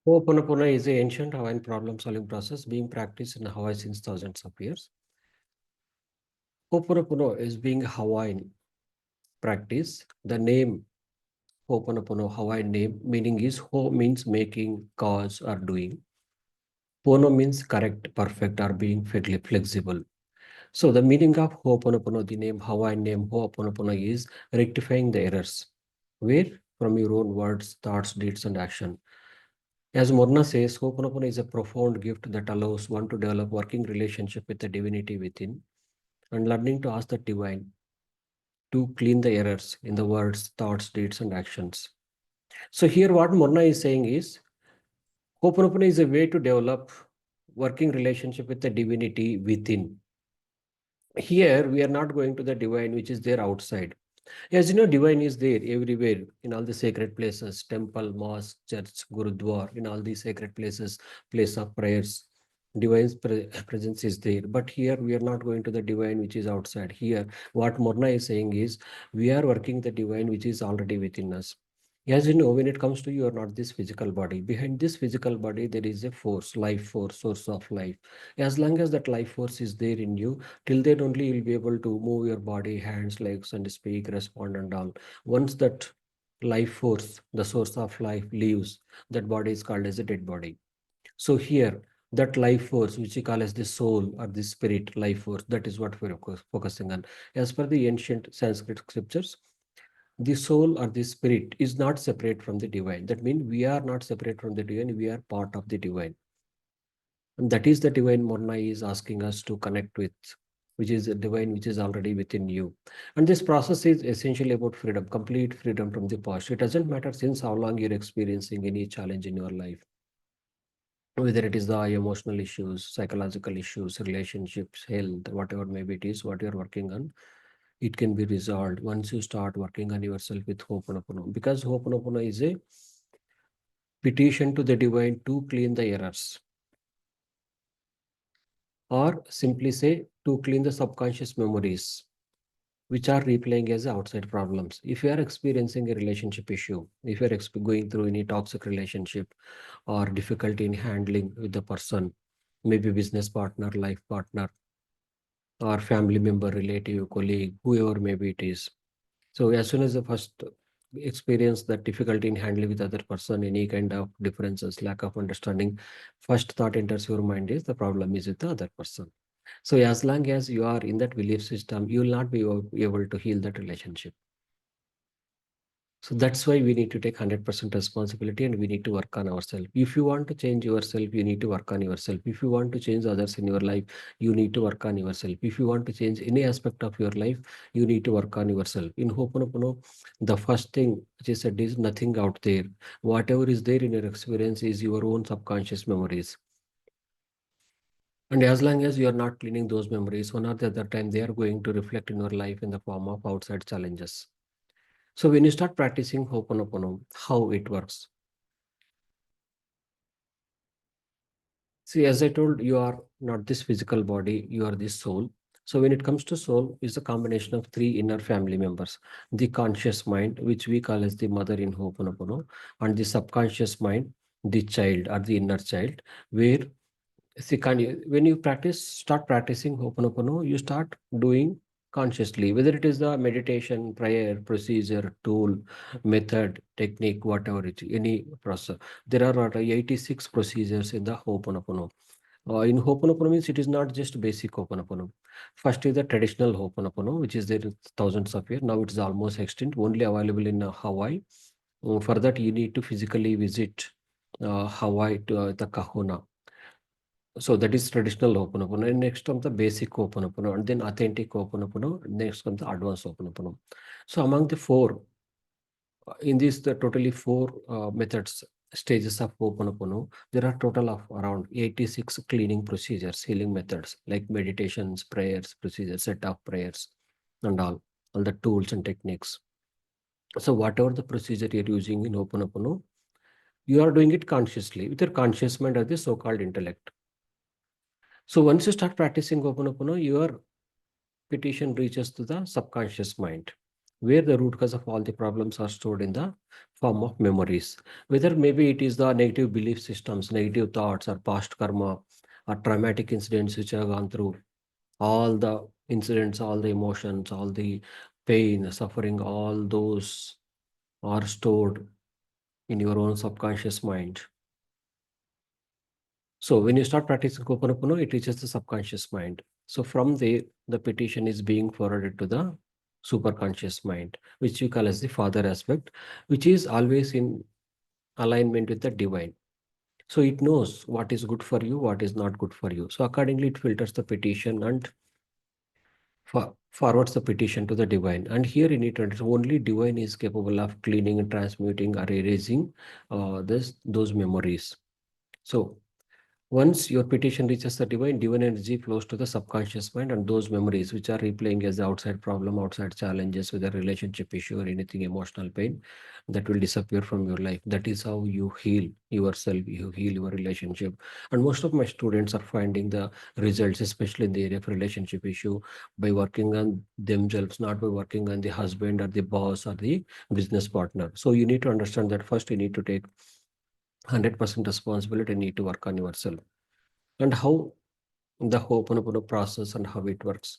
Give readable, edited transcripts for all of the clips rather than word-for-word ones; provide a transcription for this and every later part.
Hooponopono is an ancient Hawaiian problem-solving process being practiced in Hawaii since thousands of years. Hooponopono is being a Hawaiian practice. The name Hooponopono, Hawaiian name, meaning is ho means making, cause, or doing. Pono means correct, perfect, or being flexible. So the meaning of Hooponopono, the name Hawaiian name Hooponopono is rectifying the errors. Where? From your own words, thoughts, deeds, and action. As Morna says, Ho'oponopono is a profound gift that allows one to develop working relationship with the divinity within and learning to ask the divine to clean the errors in the words, thoughts, deeds, and actions. So here what Morna is saying is, Ho'oponopono is a way to develop working relationship with the divinity within. Here we are not going to the divine which is there outside. As you know, divine is there everywhere in all the sacred places, temple, mosque, church, gurudwar, in all these sacred places, place of prayers. Divine's presence is there. But here we are not going to the divine which is outside. Here, what Morna is saying is we are working the divine which is already within us. As you know, when it comes to you are not this physical body. Behind this physical body, there is a force, life force, source of life. As long as that life force is there in you, till then only you'll be able to move your body, hands, legs, and speak, respond, and all. Once that life force, the source of life, leaves, that body is called as a dead body. So here, that life force, which we call as the soul or the spirit life force, that is what we're focusing on. As per the ancient Sanskrit scriptures, the soul or the spirit is not separate from the divine. That means we are not separate from the divine, we are part of the divine. And that is the divine Morna is asking us to connect with, which is a divine which is already within you. And this process is essentially about freedom, complete freedom from the past. It doesn't matter since how long you're experiencing any challenge in your life, whether it is the emotional issues, psychological issues, relationships, health, whatever maybe it is, what you're working on, it can be resolved once you start working on yourself with Ho'oponopono. Because Ho'oponopono is a petition to the divine to clean the errors, or simply say to clean the subconscious memories which are replaying as outside problems. If you are experiencing a relationship issue, if you are going through any toxic relationship or difficulty in handling with the person, maybe business partner, life partner, or family member, relative, colleague, whoever maybe it is. So as soon as the first experience that difficulty in handling with other person, any kind of differences, lack of understanding, first thought enters your mind is the problem is with the other person. So as long as you are in that belief system, you will not be able to heal that relationship. So that's why we need to take 100% responsibility and we need to work on ourselves. If you want to change yourself, you need to work on yourself. If you want to change others in your life, you need to work on yourself. If you want to change any aspect of your life, you need to work on yourself. In Ho'oponopono, the first thing which is said is nothing out there. Whatever is there in your experience is your own subconscious memories. And as long as you are not cleaning those memories, one or the other time, they are going to reflect in your life in the form of outside challenges. So when you start practicing Ho'oponopono, how it works. See, as I told, you are not this physical body, you are this soul. So when it comes to soul, is a combination of three inner family members. The conscious mind, which we call as the mother in Ho'oponopono, and the subconscious mind, the child or the inner child, where see, when you start practicing Ho'oponopono, you start doing consciously, whether it is the meditation, prayer, procedure, tool, method, technique, whatever it is, any process. There are 86 procedures in the Ho'oponopono. In Ho'oponopono means it is not just basic Ho'oponopono. First is the traditional Ho'oponopono, which is there thousands of years. Now it is almost extinct, only available in Hawaii. For that, you need to physically visit Hawaii to the Kahuna. So that is traditional Ho'oponopono. And next comes the basic Ho'oponopono, and then authentic Ho'oponopono. Next comes the advanced Ho'oponopono. So among the four, in these the totally four methods, stages of Ho'oponopono, there are total of around 86 cleaning procedures, healing methods like meditations, prayers, procedures, set of prayers, and all the tools and techniques. So whatever the procedure you're using in Ho'oponopono, you are doing it consciously with your conscious mind or the so-called intellect. So once you start practicing Ho'oponopono, your petition reaches to the subconscious mind. where the root cause of all the problems are stored in the form of memories. Whether maybe it is the negative belief systems, negative thoughts, or past karma, or traumatic incidents which have gone through, all the incidents, all the emotions, all the pain, suffering, all those are stored in your own subconscious mind. So when you start practicing Ho'oponopono, it reaches the subconscious mind. So from there, the petition is being forwarded to the superconscious mind, which you call as the father aspect, which is always in alignment with the divine. So it knows what is good for you, what is not good for you. So accordingly, it filters the petition and forwards the petition to the divine. And here you need to understand only divine is capable of cleaning and transmuting or erasing those memories. So once your petition reaches the divine, divine energy flows to the subconscious mind, and those memories which are replaying as the outside problem, outside challenges, with a relationship issue or anything emotional pain, that will disappear from your life. That is how you heal yourself, you heal your relationship. And most of my students are finding the results, especially in the area of relationship issue, by working on themselves, not by working on the husband or the boss or the business partner. So you need to understand that first you need to take 100% responsibility and need to work on yourself. And how the Ho'oponopono process and how it works,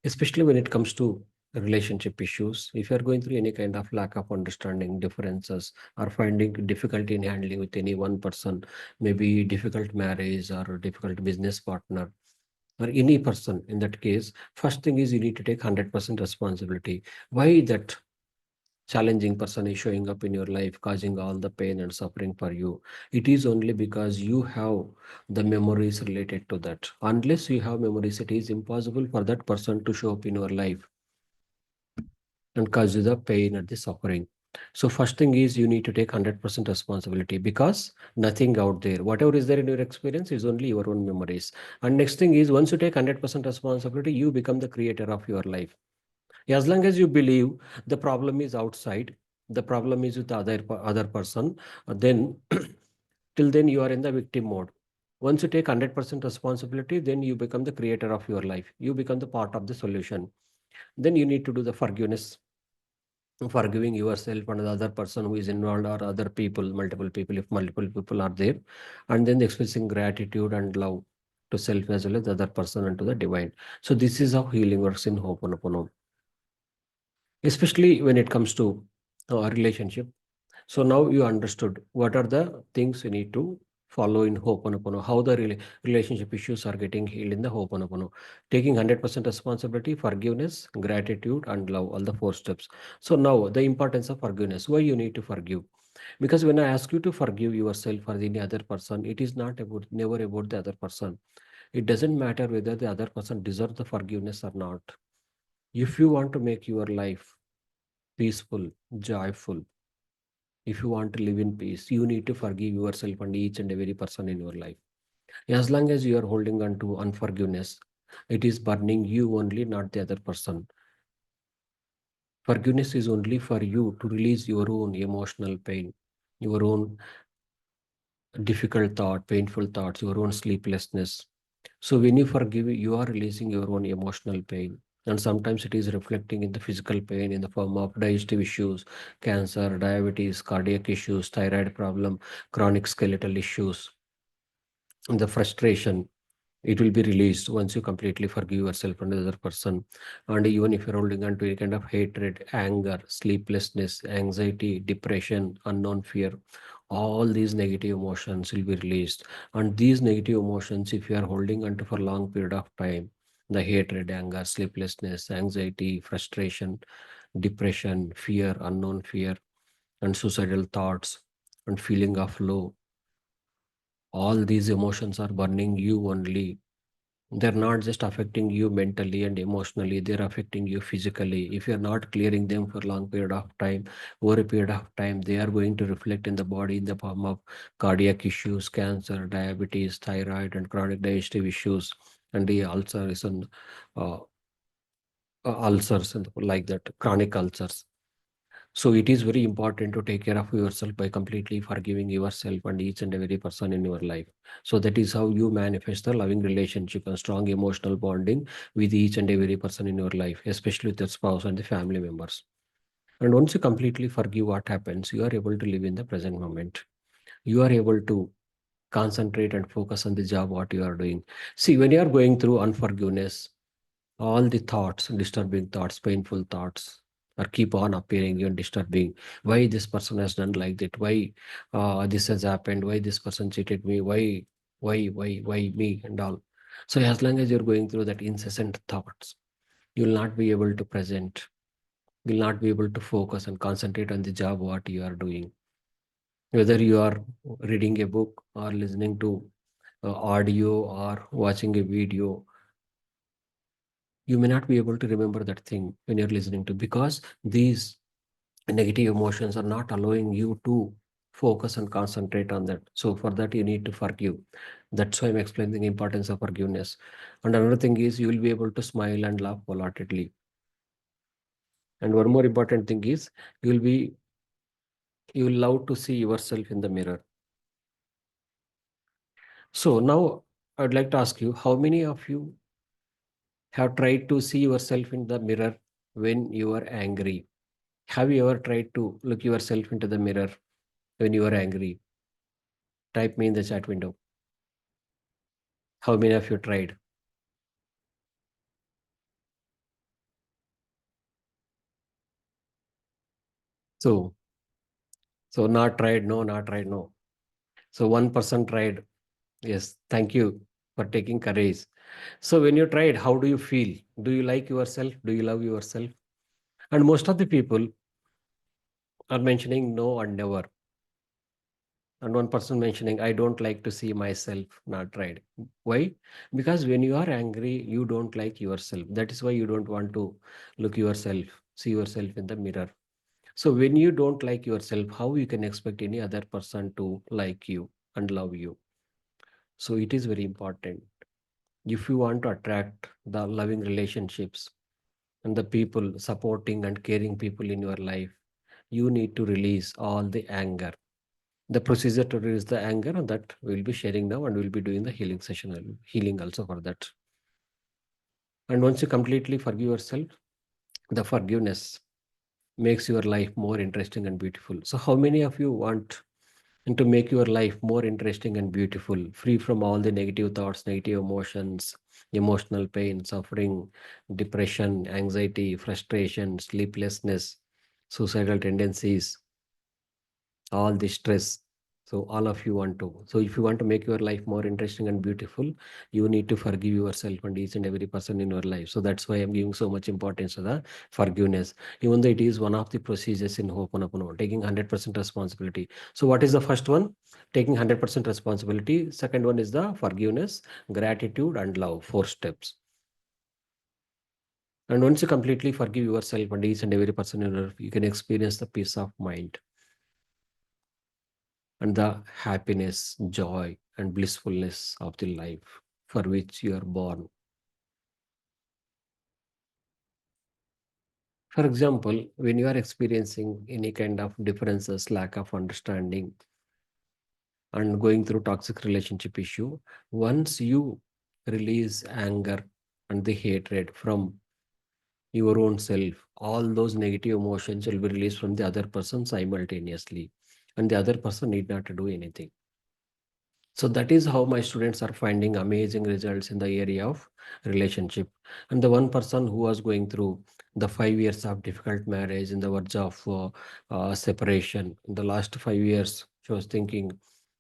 especially when it comes to relationship issues. If you're going through any kind of lack of understanding, differences, or finding difficulty in handling with any one person, maybe difficult marriage or difficult business partner, or any person in that case, first thing is you need to take 100% responsibility. Why that challenging person is showing up in your life, causing all the pain and suffering for you? It is only because you have the memories related to that. Unless you have memories, it is impossible for that person to show up in your life and cause you the pain and the suffering. So first thing is you need to take 100% responsibility, because nothing out there, whatever is there in your experience is only your own memories. And next thing is, once you take 100% responsibility, you become the creator of your life. As long as you believe the problem is outside, the problem is with the other person, then till then you are in the victim mode. Once you take 100% responsibility, then you become the creator of your life. You become the part of the solution. Then you need to do the forgiveness, forgiving yourself and the other person who is involved, or other people, multiple people, if multiple people are there, and then expressing gratitude and love to self as well as the other person and to the divine. So this is how healing works in Ho'oponopono, especially when it comes to relationship. So now you understood what are the things you need to follow in Ho'oponopono, how the relationship issues are getting healed in the Ho'oponopono. Taking 100% responsibility, forgiveness, gratitude, and love, all the four steps. So now the importance of forgiveness. Why you need to forgive? Because when I ask you to forgive yourself or any other person, it is not about, never about the other person. It doesn't matter whether the other person deserves the forgiveness or not. If you want to make your life peaceful, joyful, if you want to live in peace, you need to forgive yourself and each and every person in your life. As long as you are holding on to unforgiveness, it is burning you only, not the other person. Forgiveness is only for you to release your own emotional pain, your own difficult thought, painful thoughts, your own sleeplessness. So when you forgive, you are releasing your own emotional pain. And sometimes it is reflecting in the physical pain in the form of digestive issues, cancer, diabetes, cardiac issues, thyroid problem, chronic skeletal issues, and the frustration. It will be released once you completely forgive yourself and the other person. And even if you're holding on to any kind of hatred, anger, sleeplessness, anxiety, depression, unknown fear, all these negative emotions will be released. And these negative emotions, if you are holding on to for a long period of time, the hatred, anger, sleeplessness, anxiety, frustration, depression, fear, unknown fear, and suicidal thoughts, and feeling of low, all these emotions are burning you only. They're not just affecting you mentally and emotionally, they're affecting you physically. If you're not clearing them for a long period of time, over a period of time, they are going to reflect in the body in the form of cardiac issues, cancer, diabetes, thyroid, and chronic digestive issues, and the ulcers and uh, ulcers and like that, chronic ulcers. So it is very important to take care of yourself by completely forgiving yourself and each and every person in your life. So that is how you manifest the loving relationship and strong emotional bonding with each and every person in your life, especially with your spouse and the family members. And once you completely forgive what happens, you are able to live in the present moment. You are able to concentrate and focus on the job what you are doing. See, when you are going through unforgiveness, all the thoughts, disturbing thoughts, painful thoughts are keep on appearing and disturbing. Why this person has done like that? Why this has happened? Why this person cheated me? Why me and all? So as long as you're going through that incessant thoughts, you'll not be able to present. You'll not be able to focus and concentrate on the job what you are doing. Whether you are reading a book or listening to audio or watching a video, you may not be able to remember that thing when you're listening to, because these negative emotions are not allowing you to focus and concentrate on that. So for that you need to forgive. That's why I'm explaining the importance of forgiveness. And another thing is you will be able to smile and laugh wholeheartedly. And one more important thing is you will be you will love to see yourself in the mirror. So now I'd like to ask you, how many of you have tried to see yourself in the mirror when you are angry? Have you ever tried to look yourself into the mirror when you are angry? Type me in the chat window. How many of you tried? So, so not tried, no, not tried, no. So one person tried. Yes, thank you for taking courage. So when you tried, how do you feel? Do you like yourself? Do you love yourself? And most of the people are mentioning no and never. And one person mentioning, I don't like to see myself, not tried. Why? Because when you are angry, you don't like yourself. That is why you don't want to look yourself, see yourself in the mirror. So when you don't like yourself, how you can expect any other person to like you and love you? So it is very important. If you want to attract the loving relationships and the people supporting and caring people in your life, you need to release all the anger. The procedure to release the anger, and that we'll be sharing now, and we'll be doing the healing session, healing also for that. And once you completely forgive yourself, the forgiveness makes your life more interesting and beautiful. So how many of you want and to make your life more interesting and beautiful, free from all the negative thoughts, negative emotions, emotional pain, suffering, depression, anxiety, frustration, sleeplessness, suicidal tendencies, all the stress? So all of you want to. So if you want to make your life more interesting and beautiful, you need to forgive yourself and each and every person in your life. So that's why I'm giving so much importance to the forgiveness, even though it is one of the procedures in Ho'oponopono, taking 100% responsibility. So what is the first one? Taking 100% responsibility. Second one is the forgiveness, gratitude, and love. 4 steps. And once you completely forgive yourself and each and every person in your life, you can experience the peace of mind and the happiness, joy, and blissfulness of the life for which you are born. For example, when you are experiencing any kind of differences, lack of understanding, and going through toxic relationship issue, once you release anger and the hatred from your own self, all those negative emotions will be released from the other person simultaneously, and the other person need not to do anything. So that is how my students are finding amazing results in the area of relationship. And the one person who was going through the 5 years of difficult marriage, in the verge of separation, in the last 5 years, she was thinking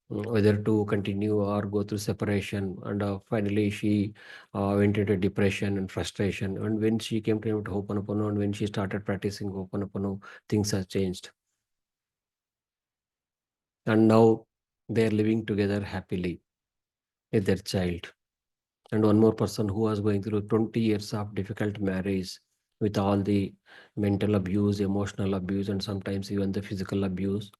whether to continue or go through separation. And finally, she went into depression and frustration. And when she came to Ho'oponopono, and when she started practicing Ho'oponopono, things have changed. And now they are living together happily with their child. And one more person who was going through 20 years of difficult marriage with all the mental abuse, emotional abuse, and sometimes even the physical abuse.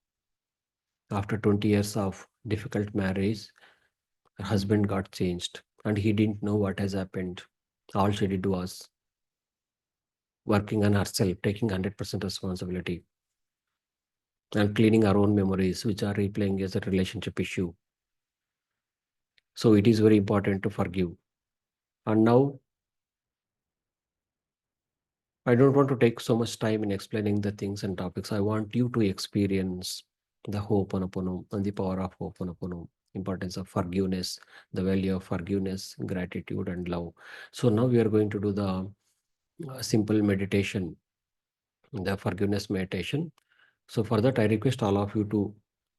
After 20 years of difficult marriage, her husband got changed and he didn't know what has happened. All she did was working on herself, taking 100% responsibility. and cleaning our own memories, which are replaying as a relationship issue. So it is very important to forgive. And now I don't want to take so much time in explaining the things and topics. I want you to experience the Ho'oponopono and the power of Ho'oponopono, importance of forgiveness, the value of forgiveness, gratitude, and love. So now we are going to do the simple meditation, the forgiveness meditation. So for that, I request all of you to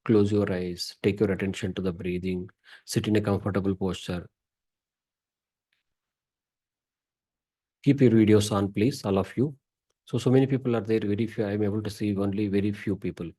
close your eyes, take your attention to the breathing, sit in a comfortable posture. Keep your videos on, please, all of you. So many people are there, very few. I'm able to see only very few people.